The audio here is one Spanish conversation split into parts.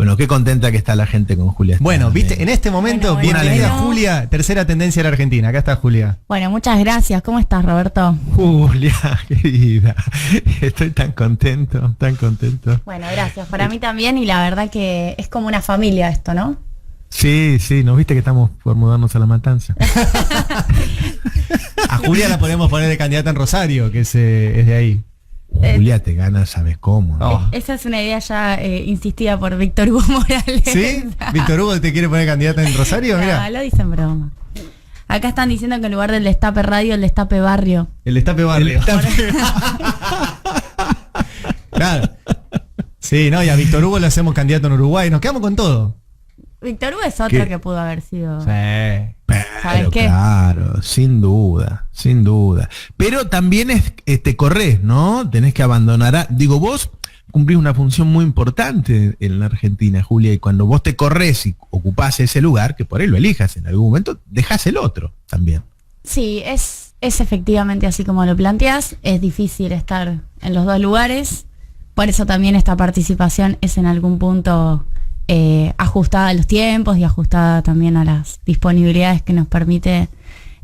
Bueno, qué contenta que está la gente con Julia. Bueno, viste, en este momento, Bueno, bienvenida bueno. Julia, tercera tendencia de la Argentina. Acá está Julia. Bueno, muchas gracias. ¿Cómo estás, Roberto? Julia, querida, estoy tan contento, tan contento. Bueno, gracias. Para mí también, y la verdad que es como una familia esto, ¿no? Sí, ¿nos viste que estamos por mudarnos a La Matanza? A Julia la podemos poner de candidata en Rosario, que es de ahí. Julia te gana, ¿sabes cómo? ¿no? Oh. Esa es una idea ya insistida por Víctor Hugo Morales. ¿Sí? ¿Víctor Hugo te quiere poner candidata en Rosario? No, Mira. lo dicen broma. Acá están diciendo que en lugar del Destape Radio, el Destape Barrio. El Destape Barrio. Claro. Sí, no, y a Víctor Hugo lo hacemos candidato en Uruguay. Nos quedamos con todo. Víctor Hugo es otro ¿Qué? que pudo haber sido. Sí. ¿Sabes Pero qué? claro, sin duda, sin duda. Pero también te corres, ¿no? Tenés que abandonar. Digo, vos cumplís una función muy importante en la Argentina, Julia, y cuando vos te corres y ocupás ese lugar, que por ahí lo elijas en algún momento, dejás el otro también. Sí, es efectivamente así como lo planteas. Es difícil estar en los dos lugares. Por eso también esta participación es en algún punto ajustada a los tiempos y ajustada también a las disponibilidades que nos permite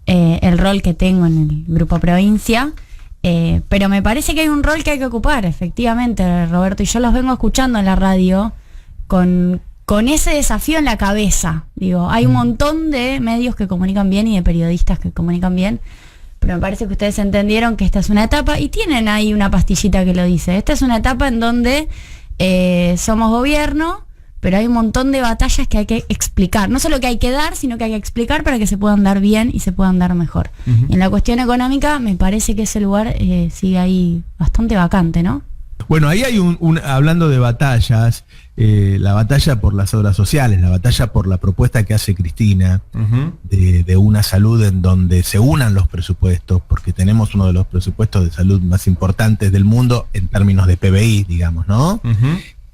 el rol que tengo en el Grupo Provincia. Pero me parece que hay un rol que hay que ocupar, efectivamente, Roberto, y yo los vengo escuchando en la radio con ese desafío en la cabeza. Digo, hay un montón de medios que comunican bien y de periodistas que comunican bien, pero me parece que ustedes entendieron que esta es una etapa, y tienen ahí una pastillita que lo dice. Esta es una etapa en donde somos gobierno, pero hay un montón de batallas que hay que explicar. No solo que hay que dar, sino que hay que explicar para que se puedan dar bien y se puedan dar mejor. Y en la cuestión económica, me parece que ese lugar sigue ahí bastante vacante, ¿no? Bueno, ahí hay hablando de batallas, la batalla por las obras sociales, la batalla por la propuesta que hace Cristina de una salud en donde se unan los presupuestos, porque tenemos uno de los presupuestos de salud más importantes del mundo en términos de PBI, digamos, ¿no?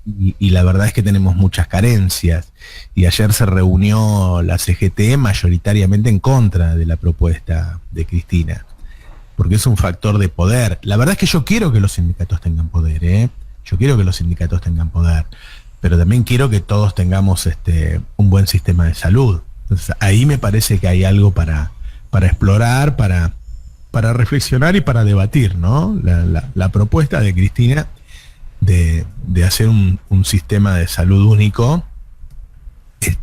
Y la verdad es que tenemos muchas carencias. Y ayer se reunió la CGT mayoritariamente en contra de la propuesta de Cristina, porque es un factor de poder. La verdad es que yo quiero que los sindicatos tengan poder, ¿eh? Yo quiero que los sindicatos tengan poder, pero también quiero que todos tengamos un buen sistema de salud. Entonces, ahí me parece que hay algo para explorar, para reflexionar y para debatir, ¿no? La propuesta de Cristina de hacer un sistema de salud único,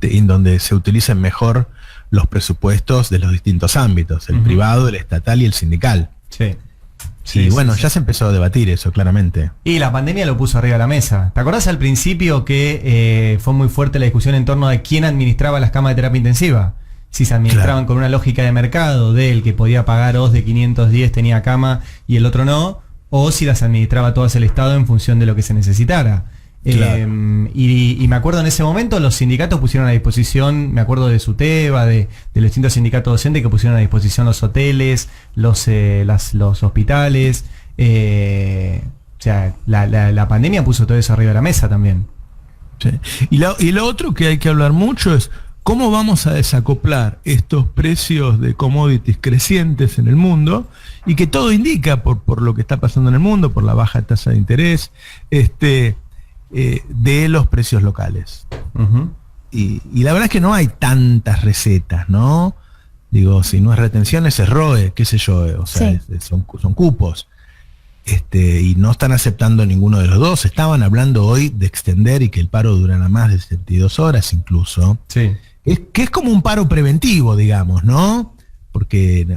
en donde se utilicen mejor los presupuestos de los distintos ámbitos, el privado, el estatal y el sindical. Sí. Y bueno, ya se empezó a debatir eso, claramente. Y la pandemia lo puso arriba de la mesa. ¿Te acordás al principio que fue muy fuerte la discusión en torno a quién administraba las camas de terapia intensiva? Si se administraban con una lógica de mercado, del que podía pagar OS de 510 tenía cama y el otro no, o si las administraba todas el Estado en función de lo que se necesitara. Claro. Y me acuerdo en ese momento los sindicatos pusieron a disposición, me acuerdo de SUTEBA, de los distintos sindicatos docentes que pusieron a disposición los hoteles, los hospitales. O sea, la pandemia puso todo eso arriba de la mesa también. Sí. Y lo otro que hay que hablar mucho es cómo vamos a desacoplar estos precios de commodities crecientes en el mundo, y que todo indica, por lo que está pasando en el mundo, por la baja tasa de interés, de los precios locales. Y la verdad es que no hay tantas recetas, ¿no? Digo, si no es retenciones, es ROE, qué sé yo, o sea, Sí. son cupos. Y no están aceptando ninguno de los dos. Estaban hablando hoy de extender y que el paro durara más de 72 horas incluso. Sí. Que es como un paro preventivo, digamos, ¿no? Porque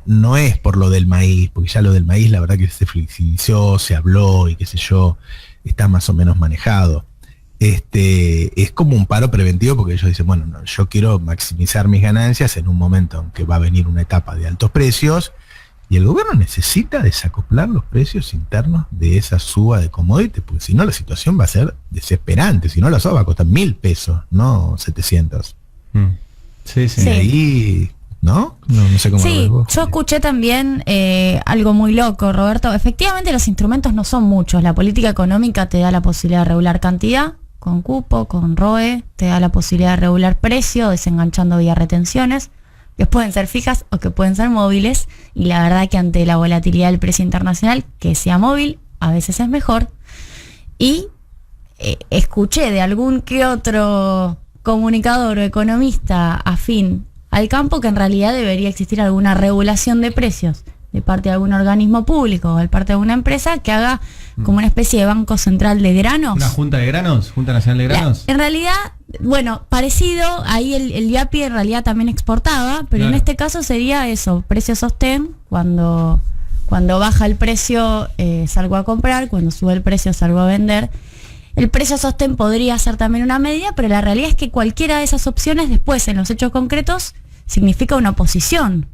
no es por lo del maíz, porque ya lo del maíz la verdad que se flexibilizó, se habló y qué sé yo, está más o menos manejado. Es como un paro preventivo porque ellos dicen, bueno, no, yo quiero maximizar mis ganancias en un momento en que va a venir una etapa de altos precios, y el gobierno necesita desacoplar los precios internos de esa suba de commodities, porque si no la situación va a ser desesperante. Si no, la suba va a costar 1.000 pesos, no 700. Sí, sí. Y ahí, ¿no? No sé cómo lo Sí, ves vos. yo escuché también algo muy loco, Roberto. Efectivamente, los instrumentos no son muchos. La política económica te da la posibilidad de regular cantidad, con cupo, con ROE, te da la posibilidad de regular precio, desenganchando vía retenciones, que pueden ser fijas o que pueden ser móviles, y la verdad que ante la volatilidad del precio internacional, que sea móvil a veces es mejor. Y escuché de algún que otro comunicador o economista afín al campo que en realidad debería existir alguna regulación de precios de parte de algún organismo público o de parte de alguna empresa que haga como una especie de banco central de granos. ¿Una junta de granos? ¿Junta Nacional de Granos? En realidad, bueno, parecido, ahí el IAPI en realidad también exportaba, pero claro, en este caso sería eso, precio sostén, cuando baja el precio salgo a comprar, cuando sube el precio salgo a vender. El precio sostén podría ser también una medida, pero la realidad es que cualquiera de esas opciones después, en los hechos concretos, significa una oposición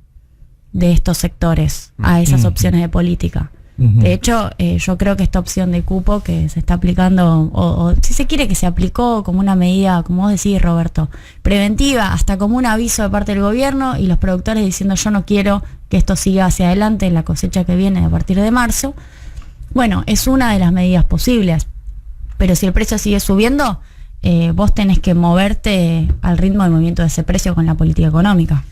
de estos sectores a esas opciones de política. De hecho, yo creo que esta opción de cupo que se está aplicando, o si se quiere que se aplicó como una medida, como vos decís, Roberto, preventiva, hasta como un aviso de parte del gobierno y los productores diciendo yo no quiero que esto siga hacia adelante en la cosecha que viene a partir de marzo. Bueno, es una de las medidas posibles. Pero si el precio sigue subiendo, vos tenés que moverte al ritmo del movimiento de ese precio con la política económica.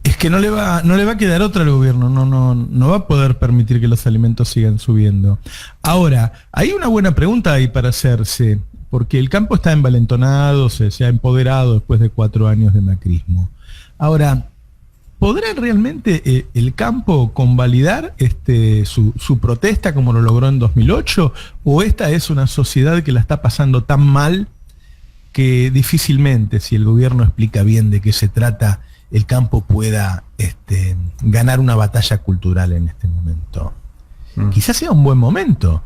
Es que no le va a quedar otra al gobierno, no va a poder permitir que los alimentos sigan subiendo. Ahora, hay una buena pregunta ahí para hacerse, porque el campo está envalentonado, se ha empoderado después de 4 años de macrismo. Ahora, ¿podrá realmente el campo convalidar su protesta como lo logró en 2008? ¿O esta es una sociedad que la está pasando tan mal que difícilmente, si el gobierno explica bien de qué se trata, el campo pueda ganar una batalla cultural en este momento? Quizás sea un buen momento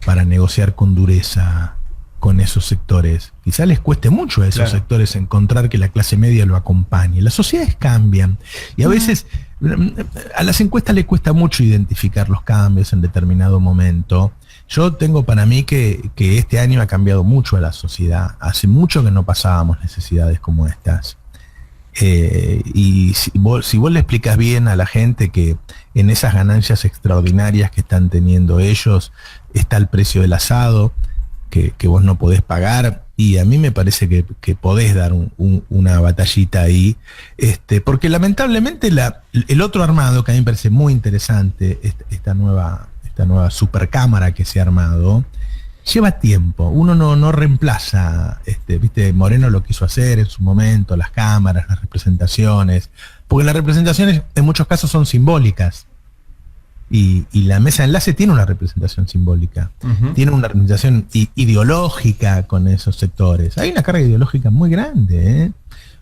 para negociar con dureza con esos sectores. Quizás les cueste mucho a esos sectores encontrar que la clase media lo acompañe. Las sociedades cambian y a veces a las encuestas les cuesta mucho identificar los cambios en determinado momento. Yo tengo para mí que este año ha cambiado mucho a la sociedad. Hace mucho que no pasábamos necesidades como estas. Y si vos le explicas bien a la gente que en esas ganancias extraordinarias que están teniendo ellos está el precio del asado, que vos no podés pagar, y a mí me parece que podés dar una batallita ahí, porque lamentablemente el otro armado, que a mí me parece muy interesante, esta nueva supercámara que se ha armado, lleva tiempo. Uno no reemplaza, viste, Moreno lo quiso hacer en su momento, las cámaras, las representaciones, porque las representaciones en muchos casos son simbólicas. Y la mesa de enlace tiene una representación simbólica, tiene una representación ideológica con esos sectores. Hay una carga ideológica muy grande,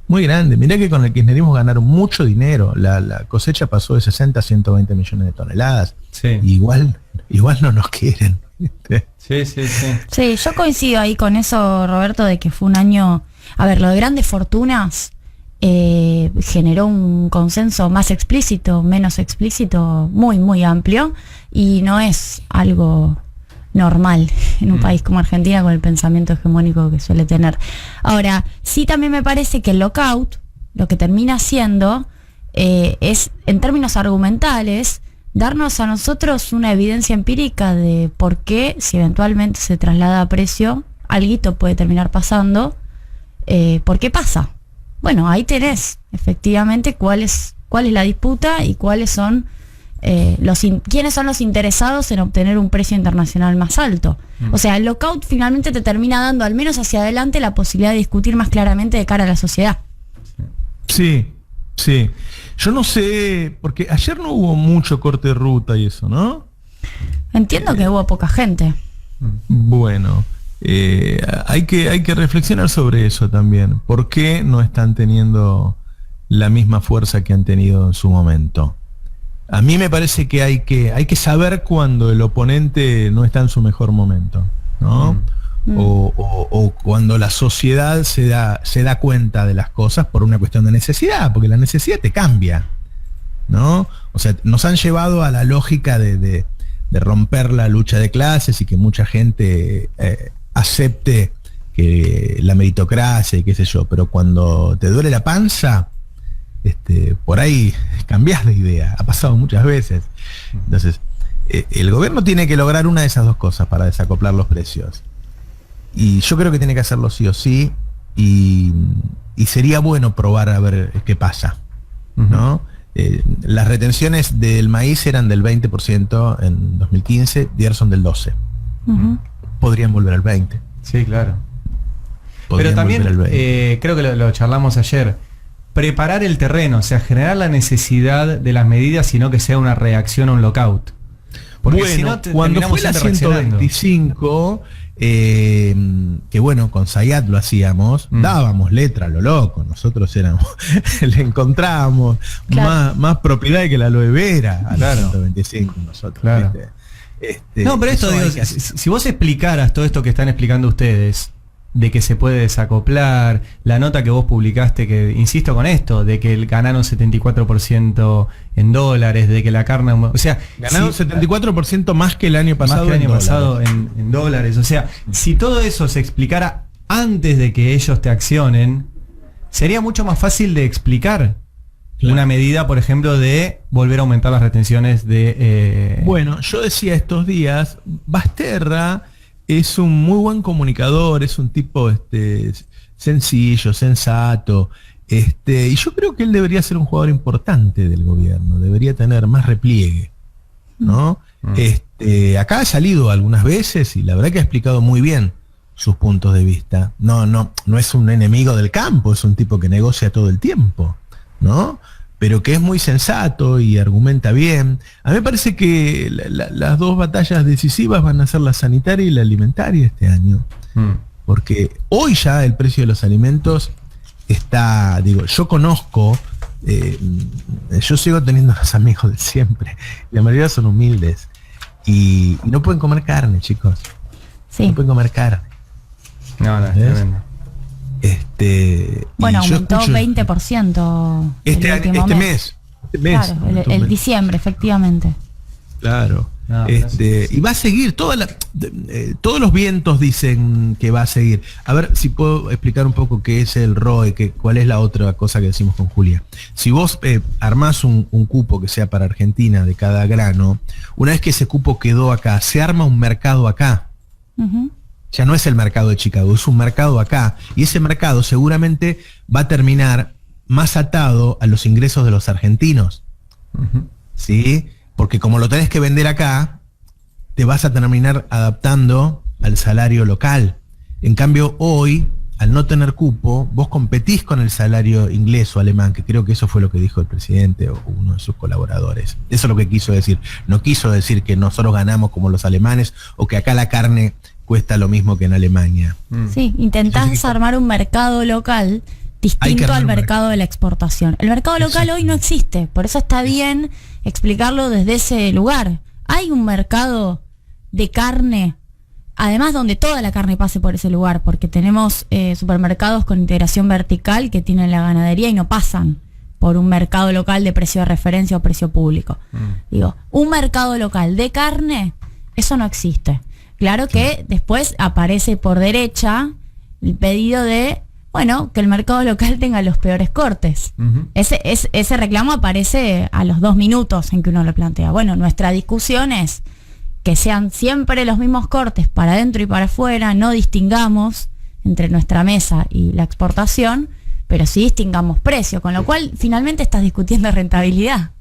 muy grande. Mirá que con el kirchnerismo ganaron mucho dinero. La cosecha pasó de 60 a 120 millones de toneladas. Sí. Igual no nos quieren. Sí. Sí, yo coincido ahí con eso, Roberto, de que fue un año... A ver, lo de grandes fortunas generó un consenso más explícito, menos explícito, muy, muy amplio, y no es algo normal en un país como Argentina con el pensamiento hegemónico que suele tener. Ahora, sí también me parece que el lockout, lo que termina siendo, es, en términos argumentales, darnos a nosotros una evidencia empírica de por qué, si eventualmente se traslada a precio, alguito puede terminar pasando, ¿por qué pasa? Bueno, ahí tenés efectivamente cuál es la disputa y cuáles son quiénes son los interesados en obtener un precio internacional más alto. O sea, el lockout finalmente te termina dando, al menos hacia adelante, la posibilidad de discutir más claramente de cara a la sociedad. Sí. Yo no sé, porque ayer no hubo mucho corte de ruta y eso, ¿no? Entiendo que hubo poca gente. Bueno, hay que reflexionar sobre eso también. ¿Por qué no están teniendo la misma fuerza que han tenido en su momento? A mí me parece que hay que saber cuando el oponente no está en su mejor momento, ¿no? O cuando la sociedad se da cuenta de las cosas por una cuestión de necesidad, porque la necesidad te cambia, ¿no? O sea, nos han llevado a la lógica de romper la lucha de clases y que mucha gente acepte que la meritocracia y qué sé yo, pero cuando te duele la panza, por ahí cambiás de idea, ha pasado muchas veces. Entonces, el gobierno tiene que lograr una de esas dos cosas para desacoplar los precios. Y yo creo que tiene que hacerlo sí o sí, y sería bueno probar a ver qué pasa, ¿no? Las retenciones del maíz eran del 20% en 2015, y ahora son del 12%. podrían volver al 20. Sí, claro. Podrían Pero también, volver al 20. creo que lo charlamos ayer, preparar el terreno, o sea, generar la necesidad de las medidas, sino que sea una reacción a un lockout. Porque bueno, si no, cuando fue la 125, que bueno, con Zayat lo hacíamos, dábamos letra a lo loco, nosotros éramos, le encontrábamos más propiedad que la aloe vera a la 125 nosotros. Claro. No, pero esto, digo, si vos explicaras todo esto que están explicando ustedes, de que se puede desacoplar, la nota que vos publicaste, que insisto con esto, de que ganaron 74% en dólares, de que la carne, o sea, ganaron 74% más que el año pasado, más que el año pasado en dólares, o sea, si todo eso se explicara antes de que ellos te accionen, sería mucho más fácil de explicar. Claro. Una medida, por ejemplo, de volver a aumentar las retenciones de... Bueno, yo decía estos días, Basterra es un muy buen comunicador, es un tipo sencillo, sensato, y yo creo que él debería ser un jugador importante del gobierno, debería tener más repliegue, ¿no? Acá ha salido algunas veces y la verdad que ha explicado muy bien sus puntos de vista. No es un enemigo del campo, es un tipo que negocia todo el tiempo, ¿no? Pero que es muy sensato y argumenta bien. A mí me parece que las dos batallas decisivas van a ser la sanitaria y la alimentaria este año. Porque hoy ya el precio de los alimentos está, digo, yo conozco, yo sigo teniendo los amigos de siempre, la mayoría son humildes y no pueden comer carne, chicos. Sí. No pueden comer carne. No, es tremendo. Bueno, aumentó 20% este mes. Claro, el diciembre, efectivamente. Claro. No, y va a seguir, todos los vientos dicen que va a seguir. A ver si puedo explicar un poco qué es el ROE, cuál es la otra cosa que decimos con Julia. Si vos armás un cupo que sea para Argentina de cada grano, una vez que ese cupo quedó acá, se arma un mercado acá. Ya no es el mercado de Chicago, es un mercado acá. Y ese mercado seguramente va a terminar más atado a los ingresos de los argentinos. ¿Sí? Porque como lo tenés que vender acá, te vas a terminar adaptando al salario local. En cambio, hoy, al no tener cupo, vos competís con el salario inglés o alemán, que creo que eso fue lo que dijo el presidente o uno de sus colaboradores. Eso es lo que quiso decir. No quiso decir que nosotros ganamos como los alemanes o que acá la carne cuesta lo mismo que en Alemania. Sí, intentás armar un mercado local distinto al mercado de la exportación. El mercado local hoy no existe, por eso está bien explicarlo desde ese lugar. Hay un mercado de carne, además donde toda la carne pase por ese lugar, porque tenemos supermercados con integración vertical que tienen la ganadería y no pasan por un mercado local de precio de referencia o precio público. Digo, un mercado local de carne, eso no existe. Claro que después aparece por derecha el pedido de, bueno, que el mercado local tenga los peores cortes. Ese reclamo aparece a los 2 minutos en que uno lo plantea. Bueno, nuestra discusión es que sean siempre los mismos cortes para adentro y para afuera, no distingamos entre nuestra mesa y la exportación, pero sí distingamos precio, con lo cual finalmente estás discutiendo rentabilidad,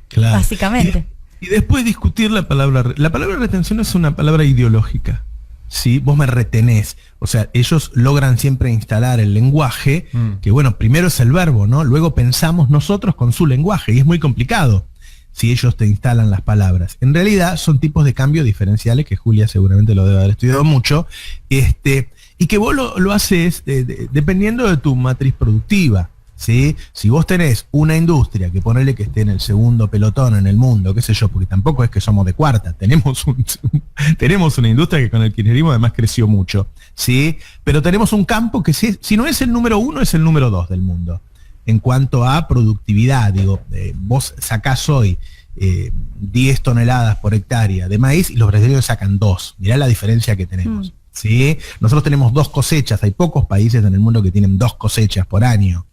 claro. Básicamente. Y después discutir la palabra retención es una palabra ideológica. ¿Sí? Vos me retenés. O sea, ellos logran siempre instalar el lenguaje, que bueno, primero es el verbo, ¿no? Luego pensamos nosotros con su lenguaje, y es muy complicado si ellos te instalan las palabras. En realidad son tipos de cambio diferenciales, que Julia seguramente lo debe haber estudiado mucho, y que vos lo haces dependiendo de tu matriz productiva. ¿Sí? Si vos tenés una industria que ponele que esté en el segundo pelotón en el mundo, qué sé yo, porque tampoco es que somos de cuarta, tenemos una industria que con el kirchnerismo además creció mucho, ¿sí? Pero tenemos un campo que si no es el número 1, es el número 2 del mundo. En cuanto a productividad, digo, vos sacás hoy 10 toneladas por hectárea de maíz y los brasileños sacan 2. Mirá la diferencia que tenemos. ¿Sí? Nosotros tenemos 2 cosechas, hay pocos países en el mundo que tienen 2 cosechas por año.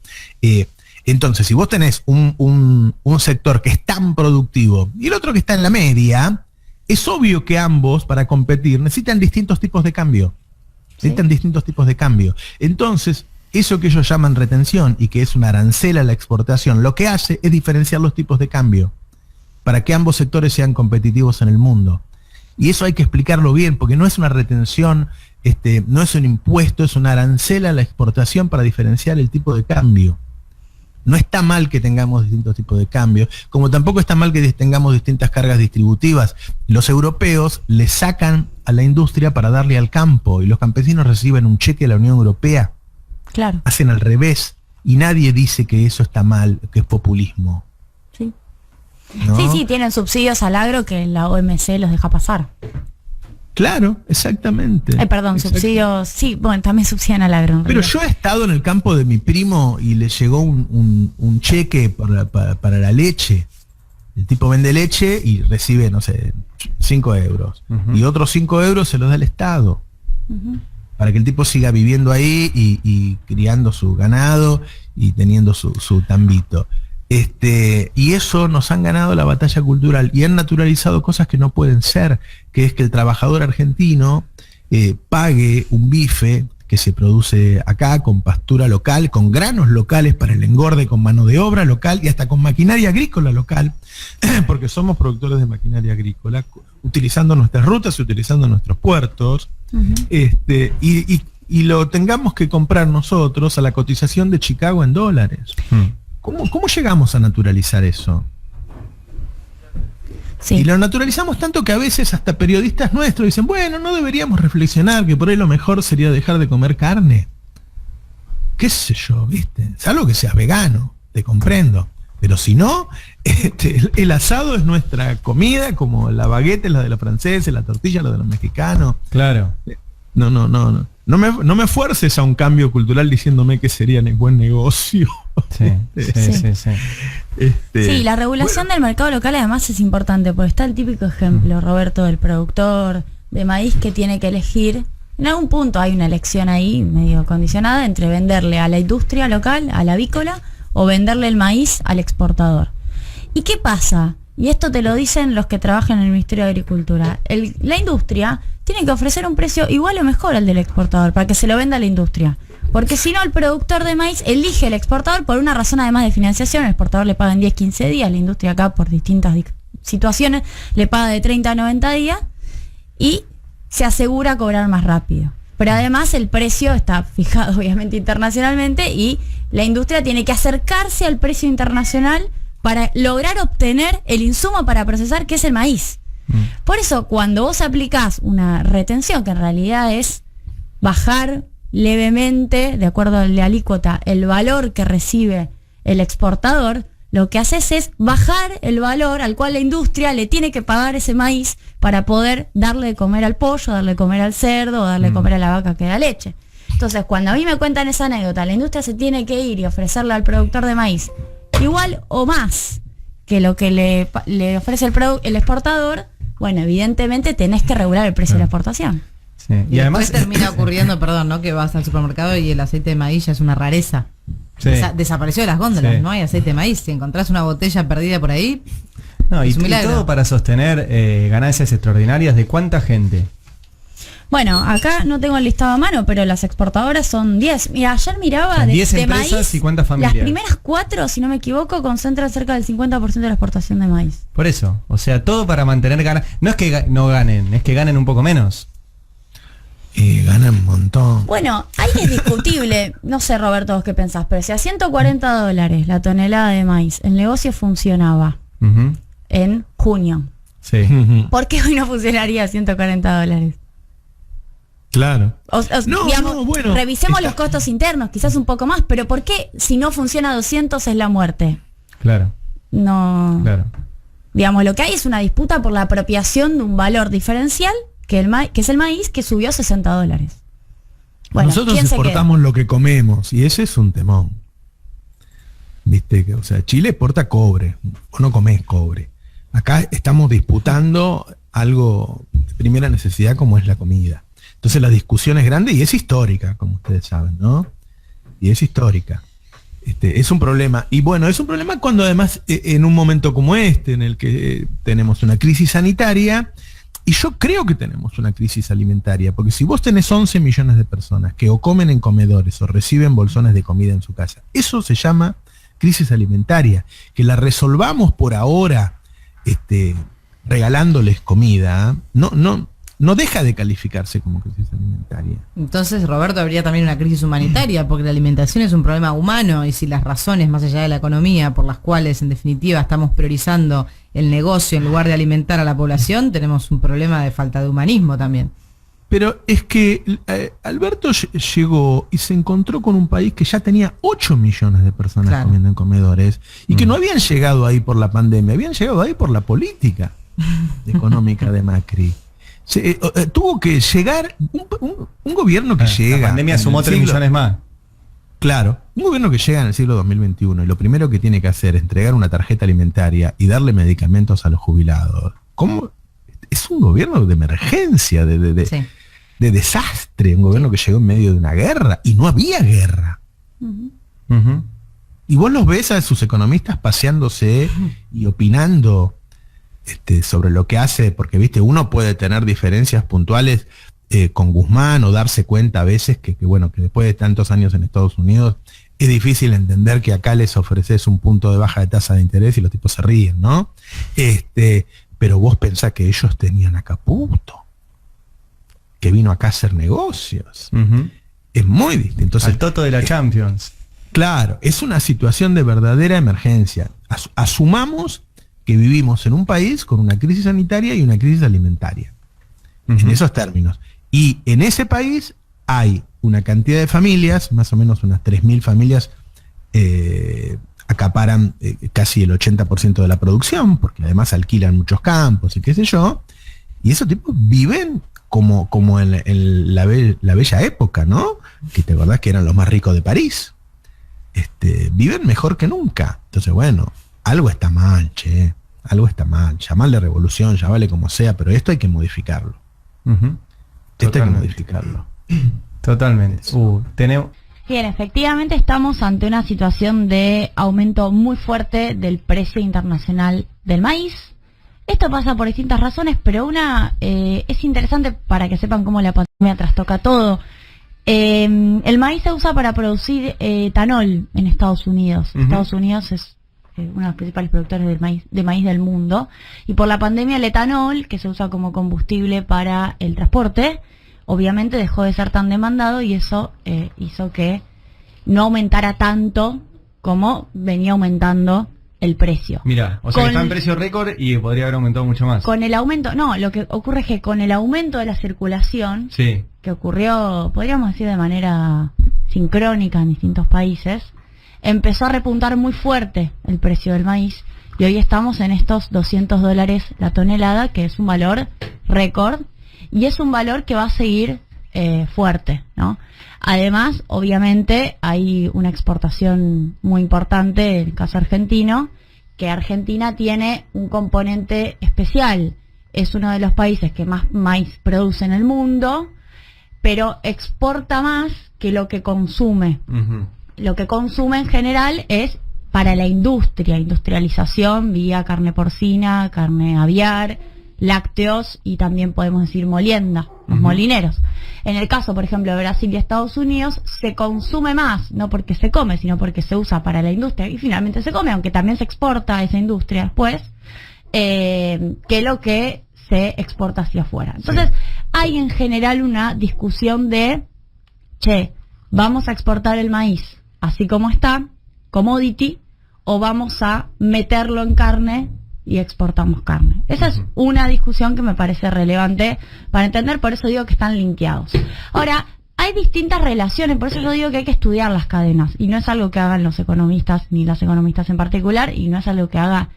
Entonces, si vos tenés un sector que es tan productivo y el otro que está en la media, es obvio que ambos, para competir, necesitan distintos tipos de cambio. Entonces, eso que ellos llaman retención y que es una arancel a la exportación, lo que hace es diferenciar los tipos de cambio para que ambos sectores sean competitivos en el mundo. Y eso hay que explicarlo bien, porque no es una retención, no es un impuesto, es una arancel a la exportación para diferenciar el tipo de cambio. No está mal que tengamos distintos tipos de cambio, como tampoco está mal que tengamos distintas cargas distributivas. Los europeos le sacan a la industria para darle al campo, y los campesinos reciben un cheque de la Unión Europea. Claro. Hacen al revés, y nadie dice que eso está mal, que es populismo. Sí. ¿No? Sí, tienen subsidios al agro que la OMC los deja pasar. Claro, exactamente. Perdón, subsidios, sí, bueno, también subsidian al agro. Pero yo he estado en el campo de mi primo y le llegó un cheque para la leche. El tipo vende leche y recibe, no sé, 5 euros. Y otros 5 euros se los da el Estado. Para que el tipo siga viviendo ahí y criando su ganado y teniendo su tambito. Y eso nos han ganado la batalla cultural y han naturalizado cosas que no pueden ser, que es que el trabajador argentino pague un bife que se produce acá con pastura local, con granos locales para el engorde, con mano de obra local y hasta con maquinaria agrícola local, porque somos productores de maquinaria agrícola, utilizando nuestras rutas y utilizando nuestros puertos, y lo tengamos que comprar nosotros a la cotización de Chicago en dólares. ¿Cómo llegamos a naturalizar eso? Sí. Y lo naturalizamos tanto que a veces hasta periodistas nuestros dicen, bueno, no deberíamos reflexionar que por ahí lo mejor sería dejar de comer carne. ¿Qué sé yo, viste? Salvo que seas vegano, te comprendo. Pero si no, el asado es nuestra comida, como la baguette es la de los franceses, la tortilla la de los mexicanos. Claro. No. No me fuerces a un cambio cultural diciéndome que sería buen negocio. Sí. Sí, la regulación del mercado local además es importante, porque está el típico ejemplo, Roberto, del productor de maíz que tiene que elegir. En algún punto hay una elección ahí medio condicionada entre venderle a la industria local, a la avícola, o venderle el maíz al exportador. ¿Y qué pasa? Y esto te lo dicen los que trabajan en el Ministerio de Agricultura. La industria tiene que ofrecer un precio igual o mejor al del exportador para que se lo venda a la industria. Porque si no, el productor de maíz elige el exportador por una razón además de financiación. El exportador le paga en 10, 15 días, la industria acá por distintas situaciones le paga de 30 a 90 días y se asegura cobrar más rápido. Pero además el precio está fijado obviamente internacionalmente y la industria tiene que acercarse al precio internacional para lograr obtener el insumo para procesar, que es el maíz. Por eso, cuando vos aplicás una retención, que en realidad es bajar levemente, de acuerdo a la alícuota, el valor que recibe el exportador, lo que haces es bajar el valor al cual la industria le tiene que pagar ese maíz para poder darle de comer al pollo, darle de comer al cerdo, o darle de comer a la vaca que da leche. Entonces, cuando a mí me cuentan esa anécdota, la industria se tiene que ir y ofrecerle al productor de maíz igual o más que lo que le ofrece el exportador, bueno, evidentemente tenés que regular el precio de la exportación. Sí. Y además termina ocurriendo, perdón, ¿no? Que vas al supermercado y el aceite de maíz ya es una rareza. Sí. Desapareció de las góndolas, Sí. no hay aceite de maíz. Si encontrás una botella perdida por ahí, no, y es un milagro. todo para sostener ganancias extraordinarias de cuánta gente. Bueno, acá no tengo el listado a mano, pero las exportadoras son 10. Mira, ayer miraba Son de 10 empresas maíz, y cuántas familias. las primeras 4, si no me equivoco, concentran cerca del 50% de la exportación de maíz. Por eso, o sea, todo para mantener ganas. No es que no ganen, es que ganen un poco menos. Ganan un montón. Bueno, ahí es discutible, no sé Roberto vos qué pensás, pero si a $140 la tonelada de maíz el negocio funcionaba en junio, Sí. ¿por qué hoy no funcionaría a $140? Claro. Digamos, bueno, revisemos los costos internos, quizás un poco más, pero ¿por qué si no funciona a 200 es la muerte? Claro. No. Claro. Digamos, lo que hay es una disputa por la apropiación de un valor diferencial que es el maíz, que subió a $60. Bueno, nosotros ¿quién se exportamos lo que comemos y ese es un temón. Viste que, o sea, Chile exporta cobre, vos no comés cobre. Acá estamos disputando algo de primera necesidad como es la comida. Entonces la discusión es grande y es histórica, como ustedes saben, ¿no? Y es histórica. Es un problema. Y bueno, es un problema cuando además en un momento como este, en el que tenemos una crisis sanitaria, y yo creo que tenemos una crisis alimentaria, porque si vos tenés 11 millones de personas que o comen en comedores o reciben bolsones de comida en su casa, eso se llama crisis alimentaria. Que la resolvamos por ahora regalándoles comida, no deja de calificarse como crisis alimentaria. Entonces, Roberto, habría también una crisis humanitaria, porque la alimentación es un problema humano, y si las razones, más allá de la economía, por las cuales en definitiva estamos priorizando el negocio en lugar de alimentar a la población, tenemos un problema de falta de humanismo también. Pero es que Alberto llegó y se encontró con un país que ya tenía 8 millones de personas comiendo en comedores, y que no habían llegado ahí por la pandemia, habían llegado ahí por la política económica de Macri. Tuvo que llegar un gobierno que llega. La pandemia sumó 3 millones más. Claro, un gobierno que llega en el siglo 2021 y lo primero que tiene que hacer es entregar una tarjeta alimentaria y darle medicamentos a los jubilados. ¿Cómo? Es un gobierno de emergencia, de desastre, un gobierno que llegó en medio de una guerra y no había guerra. Y vos los ves a sus economistas paseándose y opinando sobre lo que hace, porque viste, uno puede tener diferencias puntuales con Guzmán o darse cuenta a veces que después de tantos años en Estados Unidos es difícil entender que acá les ofreces un punto de baja de tasa de interés y los tipos se ríen, ¿no? Pero vos pensás que ellos tenían a Caputo, que vino acá a hacer negocios. Es muy distinto. Entonces, al Toto de la Champions. Claro, es una situación de verdadera emergencia. Asumamos que vivimos en un país con una crisis sanitaria y una crisis alimentaria, en esos términos. Y en ese país hay una cantidad de familias, más o menos unas 3.000 familias, acaparan casi el 80% de la producción, porque además alquilan muchos campos y qué sé yo, y esos tipos viven como en la bella época, ¿no? Que te acordás que eran los más ricos de París. Viven mejor que nunca. Entonces, bueno, algo está mal, che. Algo está mal. Llamarle revolución, llamarle como sea, pero esto hay que modificarlo. Esto hay que modificarlo. Totalmente. Tenemos... Bien, efectivamente estamos ante una situación de aumento muy fuerte del precio internacional del maíz. Esto pasa por distintas razones, pero una es interesante para que sepan cómo la pandemia trastoca todo. El maíz se usa para producir etanol en Estados Unidos. Estados Unidos es uno de los principales productores de maíz del mundo, y por la pandemia el etanol, que se usa como combustible para el transporte, obviamente dejó de ser tan demandado, y eso hizo que no aumentara tanto como venía aumentando el precio. Mira, o sea que está en precio récord y podría haber aumentado mucho más. Con el aumento, no, lo que ocurre es que con el aumento de la circulación, que ocurrió, podríamos decir, de manera sincrónica en distintos países, empezó a repuntar muy fuerte el precio del maíz, y hoy estamos en estos $200 la tonelada, que es un valor récord, y es un valor que va a seguir fuerte, ¿no? Además, obviamente, hay una exportación muy importante, en el caso argentino, que Argentina tiene un componente especial. Es uno de los países que más maíz produce en el mundo, pero exporta más que lo que consume. Lo que consume en general es para la industria, industrialización vía carne porcina, carne aviar, lácteos y también podemos decir molienda, los molineros. En el caso, por ejemplo, de Brasil y Estados Unidos, se consume más, no porque se come, sino porque se usa para la industria y finalmente se come, aunque también se exporta a esa industria después, que lo que se exporta hacia afuera. Entonces, hay en general una discusión de, vamos a exportar el maíz así como está, commodity, o vamos a meterlo en carne y exportamos carne. Esa es una discusión que me parece relevante para entender, por eso digo que están linkeados. Ahora, hay distintas relaciones, por eso yo digo que hay que estudiar las cadenas, y no es algo que hagan los economistas, ni las economistas en particular, y no es algo que haga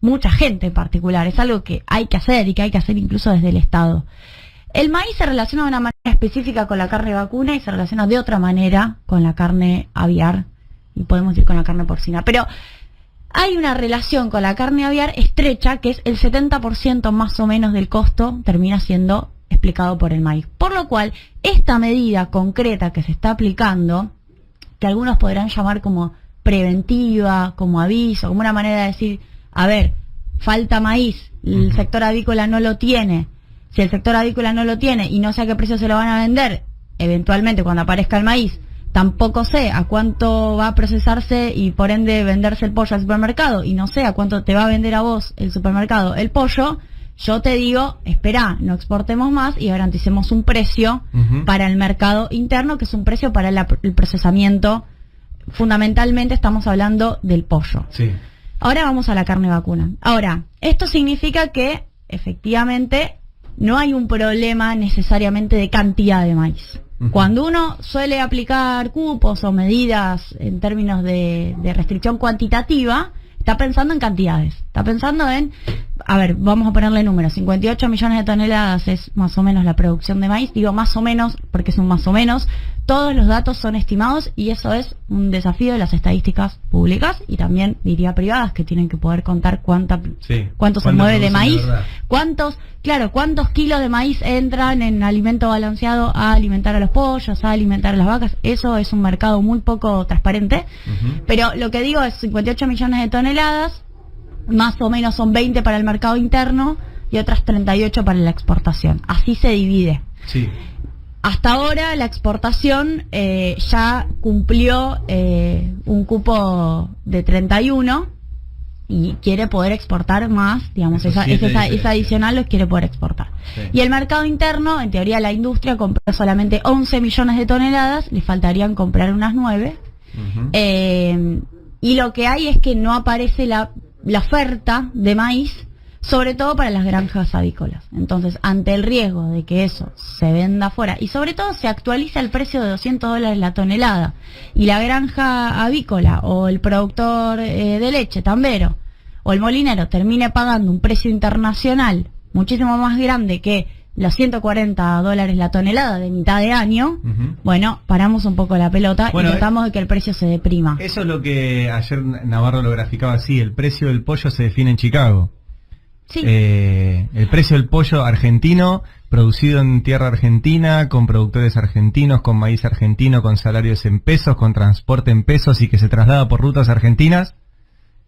mucha gente en particular, es algo que hay que hacer, y que hay que hacer incluso desde el Estado. El maíz se relaciona de una manera específica con la carne vacuna y se relaciona de otra manera con la carne aviar, y podemos ir con la carne porcina. Pero hay una relación con la carne aviar estrecha, que es el 70% más o menos del costo termina siendo explicado por el maíz. Por lo cual, esta medida concreta que se está aplicando, que algunos podrán llamar como preventiva, como aviso, como una manera de decir, a ver, falta maíz, el sector avícola no lo tiene. Si el sector avícola no lo tiene y no sé a qué precio se lo van a vender, eventualmente cuando aparezca el maíz, tampoco sé a cuánto va a procesarse y por ende venderse el pollo al supermercado, y no sé a cuánto te va a vender a vos el supermercado el pollo, Yo te digo, espera, no exportemos más y garanticemos un precio para el mercado interno, que es un precio para el procesamiento. Fundamentalmente estamos hablando del pollo. Sí. Ahora vamos a la carne vacuna. Ahora, esto significa que efectivamente no hay un problema necesariamente de cantidad de maíz. Cuando uno suele aplicar cupos o medidas en términos de restricción cuantitativa, está pensando en cantidades. Está pensando en, a ver, vamos a ponerle números, 58 millones de toneladas es más o menos la producción de maíz. Digo más o menos porque es un más o menos. Todos los datos son estimados y eso es un desafío de las estadísticas públicas y también, diría, privadas, que tienen que poder contar cuánto se mueve de maíz, cuántos kilos de maíz entran en alimento balanceado a alimentar a los pollos, a alimentar a las vacas. Eso es un mercado muy poco transparente, pero lo que digo es 58 millones de toneladas, más o menos son 20 para el mercado interno y otras 38 para la exportación. Así se divide. Sí. Hasta ahora la exportación ya cumplió un cupo de 31 y quiere poder exportar más, digamos, esa adicional los quiere poder exportar. Sí. Y el mercado interno, en teoría la industria compró solamente 11 millones de toneladas, le faltarían comprar unas 9. Y lo que hay es que no aparece la oferta de maíz, sobre todo para las granjas avícolas. Entonces, ante el riesgo de que eso se venda afuera, y sobre todo se actualiza el precio de $200 la tonelada, y la granja avícola o el productor de leche, tambero, o el molinero termine pagando un precio internacional muchísimo más grande que los $140 la tonelada de mitad de año, bueno, paramos un poco la pelota y tratamos de que el precio se deprima. Eso es lo que ayer Navarro lo graficaba así, el precio del pollo se define en Chicago. Sí. El precio del pollo argentino, producido en tierra argentina, con productores argentinos, con maíz argentino, con salarios en pesos, con transporte en pesos y que se traslada por rutas argentinas,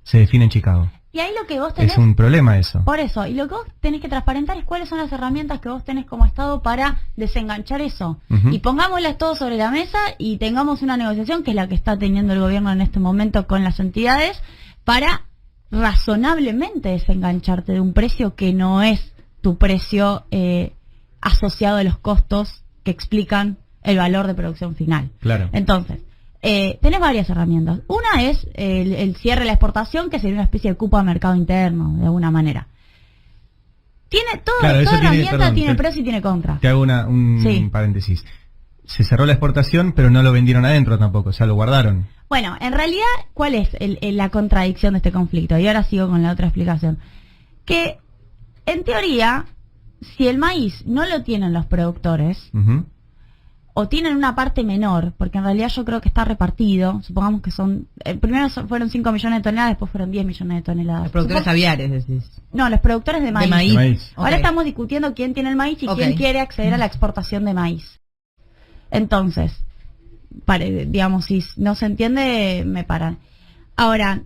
se define en Chicago. Y ahí lo que vos tenés... Es un problema eso. Por eso, y lo que vos tenés que transparentar es cuáles son las herramientas que vos tenés como Estado para desenganchar eso. Y pongámoslas todo sobre la mesa y tengamos una negociación, que es la que está teniendo el gobierno en este momento con las entidades, para razonablemente desengancharte de un precio que no es tu precio asociado a los costos que explican el valor de producción final. Claro. Entonces, tenés varias herramientas. Una es el cierre de la exportación, que sería una especie de cupo a mercado interno, de alguna manera. Toda herramienta tiene pros y tiene contras. Te hago un paréntesis. Se cerró la exportación, pero no lo vendieron adentro tampoco, o sea, lo guardaron. Bueno, en realidad, ¿cuál es la contradicción de este conflicto? Y ahora sigo con la otra explicación. Que, en teoría, si el maíz no lo tienen los productores, o tienen una parte menor, porque en realidad yo creo que está repartido, supongamos que son, primero fueron 5 millones de toneladas, después fueron 10 millones de toneladas. Los productores aviares, decís. No, los productores de maíz. De maíz. Ahora estamos discutiendo quién tiene el maíz y quién quiere acceder a la exportación de maíz. Entonces, digamos, si no se entiende, me paran. Ahora,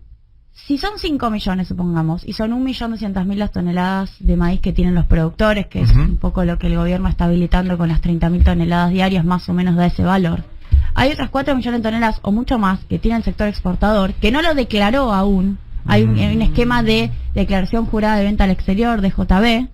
si son 5 millones, supongamos, y son 1.200.000 las toneladas de maíz que tienen los productores, que es un poco lo que el gobierno está habilitando con las 30.000 toneladas diarias, más o menos da ese valor. Hay otras 4 millones de toneladas, o mucho más, que tiene el sector exportador, que no lo declaró aún. Hay un esquema de declaración jurada de venta al exterior, de JB,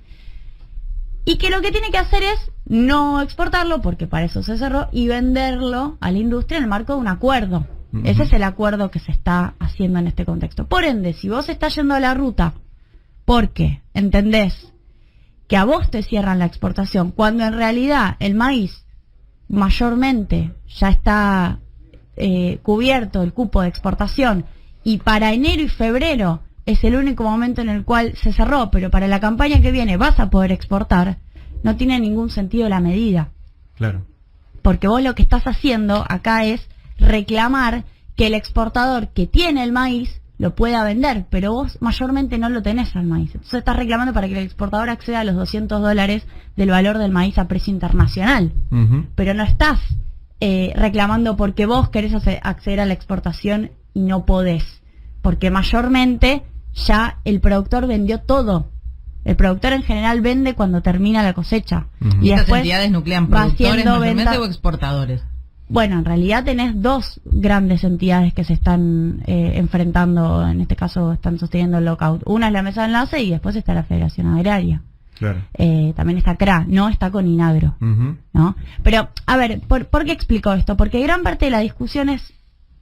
y que lo que tiene que hacer es no exportarlo, porque para eso se cerró, y venderlo a la industria en el marco de un acuerdo. Ese es el acuerdo que se está haciendo en este contexto. Por ende, si vos estás yendo a la ruta porque entendés que a vos te cierran la exportación, cuando en realidad el maíz mayormente ya está cubierto el cupo de exportación, y para enero y febrero es el único momento en el cual se cerró, pero para la campaña que viene vas a poder exportar, no tiene ningún sentido la medida. Claro. Porque vos lo que estás haciendo acá es reclamar que el exportador que tiene el maíz lo pueda vender, pero vos mayormente no lo tenés al maíz. Entonces estás reclamando para que el exportador acceda a los $200 del valor del maíz a precio internacional. Pero no estás reclamando porque vos querés acceder a la exportación y no podés. Porque mayormente ya el productor vendió todo. El productor en general vende cuando termina la cosecha. Y ¿estas después entidades nuclean va productores haciendo mayormente o exportadores? Bueno, en realidad tenés dos grandes entidades que se están enfrentando, en este caso están sosteniendo el lockout. Una es la mesa de enlace y después está la Federación Agraria. Claro. También está CRA, no está con Inagro, ¿no? Pero, a ver, ¿por qué explico esto? Porque gran parte de la discusión es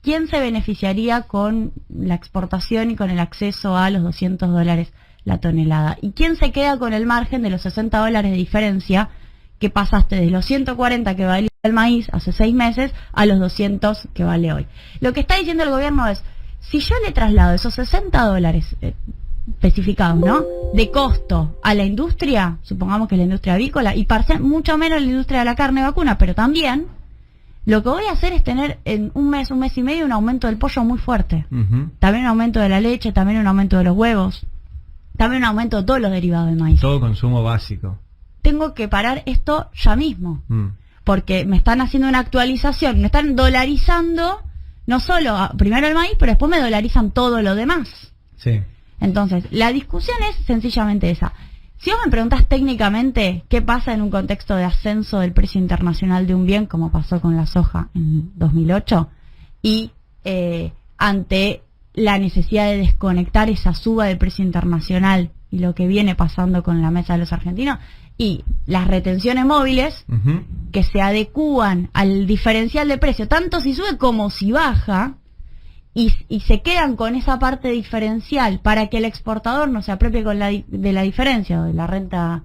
quién se beneficiaría con la exportación y con el acceso a los $200 la tonelada. ¿Y quién se queda con el margen de los $60 de diferencia que pasaste de los 140 que valía el maíz hace 6 meses a los 200 que vale hoy? Lo que está diciendo el gobierno es, si yo le traslado esos $60 especificados, ¿no?, de costo a la industria, supongamos que la industria avícola, y mucho menos la industria de la carne vacuna, pero también, lo que voy a hacer es tener en un mes y medio, un aumento del pollo muy fuerte. También un aumento de la leche, también un aumento de los huevos, también un aumento de todos los derivados del maíz. Todo consumo básico. Tengo que parar esto ya mismo, porque me están haciendo una actualización, me están dolarizando, no solo primero el maíz, pero después me dolarizan todo lo demás. Sí. Entonces, la discusión es sencillamente esa. Si vos me preguntás técnicamente qué pasa en un contexto de ascenso del precio internacional de un bien, como pasó con la soja en 2008, y ante la necesidad de desconectar esa suba del precio internacional y lo que viene pasando con la mesa de los argentinos, y las retenciones móviles que se adecúan al diferencial de precio, tanto si sube como si baja, y se quedan con esa parte diferencial para que el exportador no se apropie de la diferencia, o de la renta,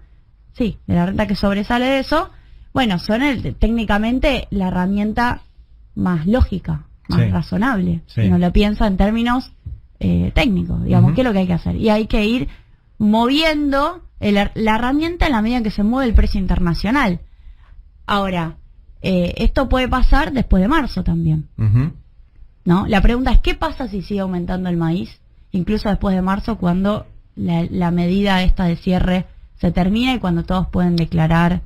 sí, de la renta que sobresale de eso. Bueno, son técnicamente la herramienta más lógica, más razonable, si uno lo piensa en términos técnicos, digamos, ¿qué es lo que hay que hacer? Y hay que ir moviendo la herramienta en la medida en que se mueve el precio internacional. Ahora, esto puede pasar después de marzo también, ¿no? La pregunta es, ¿qué pasa si sigue aumentando el maíz? Incluso después de marzo, cuando la medida esta de cierre se termina y cuando todos pueden declarar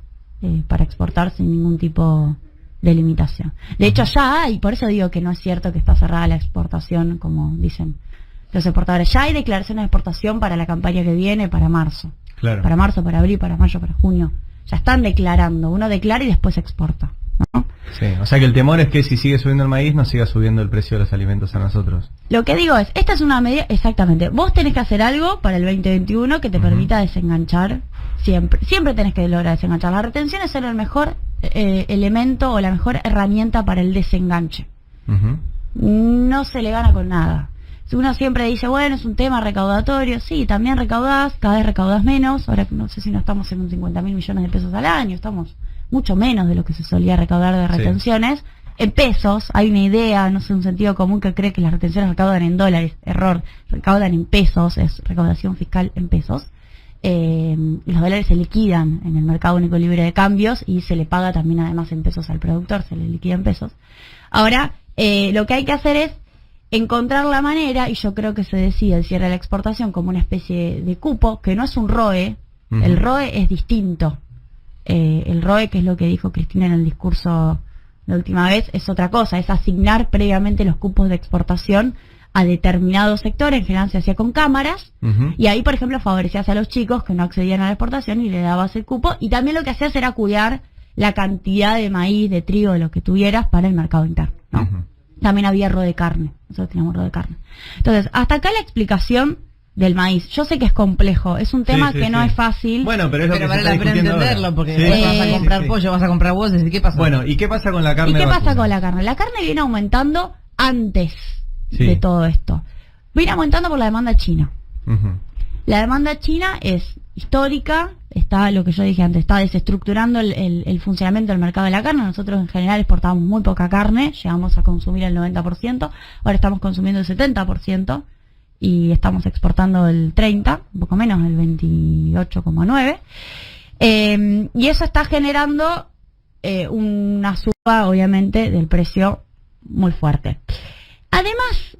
para exportar sin ningún tipo de limitación. De hecho, ya hay, por eso digo que no es cierto que está cerrada la exportación, como dicen los exportadores. Ya hay declaraciones de exportación para la campaña que viene, para marzo. Claro. Para marzo, para abril, para mayo, para junio. Ya están declarando. Uno declara y después exporta, ¿no? Sí, o sea que el temor es que si sigue subiendo el maíz, no siga subiendo el precio de los alimentos a nosotros. Lo que digo es, esta es una medida, exactamente, vos tenés que hacer algo para el 2021 que te permita desenganchar siempre. Siempre tenés que lograr desenganchar. La retención es el mejor elemento o la mejor herramienta para el desenganche. No se le gana con nada. Uno siempre dice, bueno, es un tema recaudatorio. Sí, también recaudás, cada vez recaudás menos. Ahora no sé si no estamos en un 50.000 millones de pesos al año, estamos mucho menos de lo que se solía recaudar de retenciones. En pesos, hay una idea, no sé, un sentido común que cree que las retenciones recaudan en dólares. Error, recaudan en pesos, es recaudación fiscal en pesos. Los dólares se liquidan en el mercado único libre de cambios y se le paga también además en pesos al productor, se le liquida en pesos. Ahora, lo que hay que hacer es encontrar la manera, y yo creo que se decide el cierre de la exportación como una especie de cupo, que no es un ROE. El ROE es distinto. El ROE, que es lo que dijo Cristina en el discurso la última vez, es otra cosa, es asignar previamente los cupos de exportación a determinados sectores, en general se hacía con cámaras, y ahí, por ejemplo, favorecías a los chicos que no accedían a la exportación y le dabas el cupo, y también lo que hacías era cuidar la cantidad de maíz, de trigo, de lo que tuvieras para el mercado interno, ¿no? También había ROE de carne, nosotros teníamos ROE de carne. Entonces, hasta acá la explicación del maíz. Yo sé que es complejo, es un tema que no es fácil. Bueno, pero es lo que vale se está la pena entenderlo, ahora. porque vas a comprar pollo, vas a comprar huevos, ¿qué pasa? Bueno, ¿y qué pasa con la carne? ¿Y qué vacuna? pasa con la carne? La carne viene aumentando antes de todo esto. Viene aumentando por la demanda china. La demanda china es histórica, está lo que yo dije antes, está desestructurando el funcionamiento del mercado de la carne. Nosotros en general exportábamos muy poca carne, llegamos a consumir el 90%, ahora estamos consumiendo el 70% y estamos exportando el 30%, un poco menos, el 28,9%. Y eso está generando una suba, obviamente, del precio muy fuerte. Además,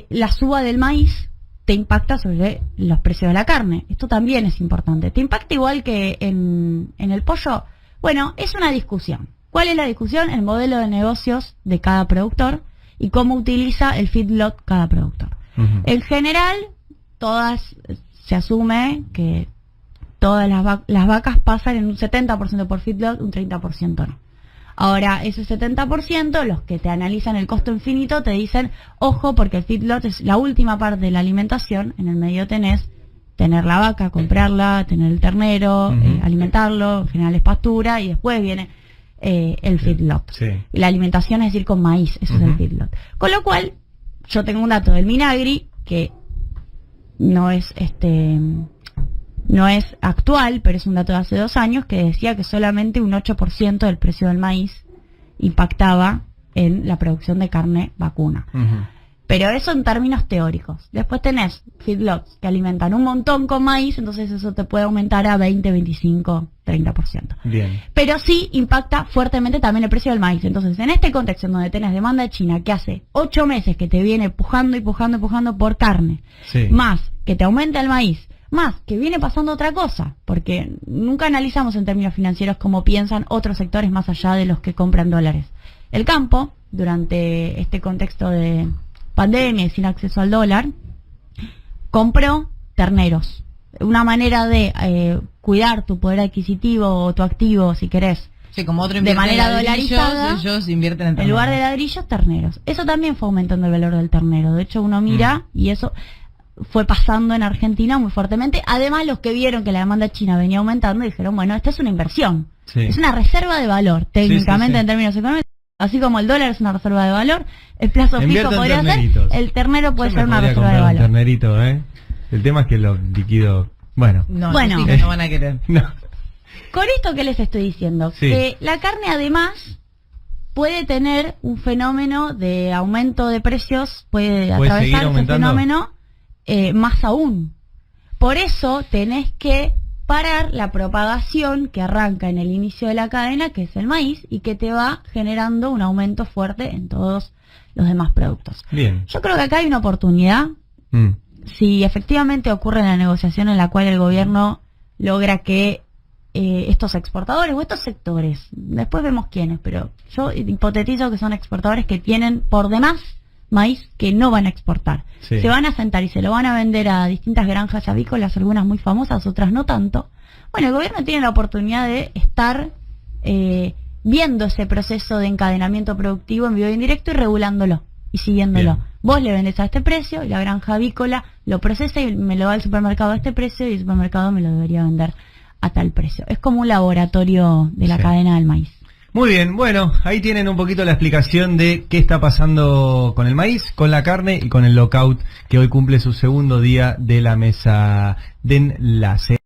la suba del maíz te impacta sobre los precios de la carne. Esto también es importante. ¿Te impacta igual que en el pollo? Bueno, es una discusión. ¿Cuál es la discusión? El modelo de negocios de cada productor y cómo utiliza el feedlot cada productor. En general, se asume que todas las vacas pasan en un 70% por feedlot, un 30% no. Ahora, ese 70%, los que te analizan el costo infinito te dicen, ojo, porque el feedlot es la última parte de la alimentación, en el medio tenés tener la vaca, comprarla, tener el ternero, alimentarlo, generarles pastura, y después viene el feedlot. Sí. La alimentación es decir con maíz, eso es el feedlot. Con lo cual, yo tengo un dato del Minagri que no es actual, pero es un dato de hace 2 años, que decía que solamente un 8% del precio del maíz impactaba en la producción de carne vacuna. Pero eso en términos teóricos. Después tenés feedlots que alimentan un montón con maíz, entonces eso te puede aumentar a 20, 25, 30%. Bien. Pero sí impacta fuertemente también el precio del maíz. Entonces, en este contexto en donde tenés demanda de China que hace 8 meses que te viene empujando por carne, Sí. más que te aumenta el maíz, más que viene pasando otra cosa, porque nunca analizamos en términos financieros cómo piensan otros sectores más allá de los que compran dólares. El campo, durante este contexto de pandemia y sin acceso al dólar, compró terneros. Una manera de cuidar tu poder adquisitivo o tu activo, si querés, Sí, como otro de invierte manera en ladrillos, dolarizada, ellos invierten en en lugar de ladrillos, terneros. Eso también fue aumentando el valor del ternero. De hecho, uno mira y eso fue pasando en Argentina muy fuertemente. Además, los que vieron que la demanda china venía aumentando dijeron, bueno, esta es una inversión. Sí. Es una reserva de valor, técnicamente sí. en términos económicos. Así como el dólar es una reserva de valor, el plazo fijo Invierto en podría ser, terneritos. el ternero puede Yo me ser una podría reserva de comprar un valor. ternerito, ¿eh? El tema es que lo liquido. Bueno. No, Bueno. los hijos no van a querer. No. Con esto que les estoy diciendo, Sí. que la carne además puede tener un fenómeno de aumento de precios, puede seguir atravesar ese aumentando. fenómeno más aún. Por eso tenés que parar la propagación que arranca en el inicio de la cadena, que es el maíz, y que te va generando un aumento fuerte en todos los demás productos. Bien. Yo creo que acá hay una oportunidad. Si efectivamente ocurre la negociación en la cual el gobierno logra que estos exportadores o estos sectores, después vemos quiénes, pero yo hipotetizo que son exportadores que tienen por demás maíz que no van a exportar. Sí. Se van a sentar y se lo van a vender a distintas granjas avícolas, algunas muy famosas, otras no tanto. Bueno, el gobierno tiene la oportunidad de estar viendo ese proceso de encadenamiento productivo en vivo y en directo y regulándolo y siguiéndolo. Bien. Vos le vendés a este precio y la granja avícola lo procesa y me lo va al supermercado a este precio y el supermercado me lo debería vender a tal precio. Es como un laboratorio de la Sí. cadena del maíz. Muy bien, bueno, ahí tienen un poquito la explicación de qué está pasando con el maíz, con la carne y con el lockout que hoy cumple su segundo día de la mesa de enlace.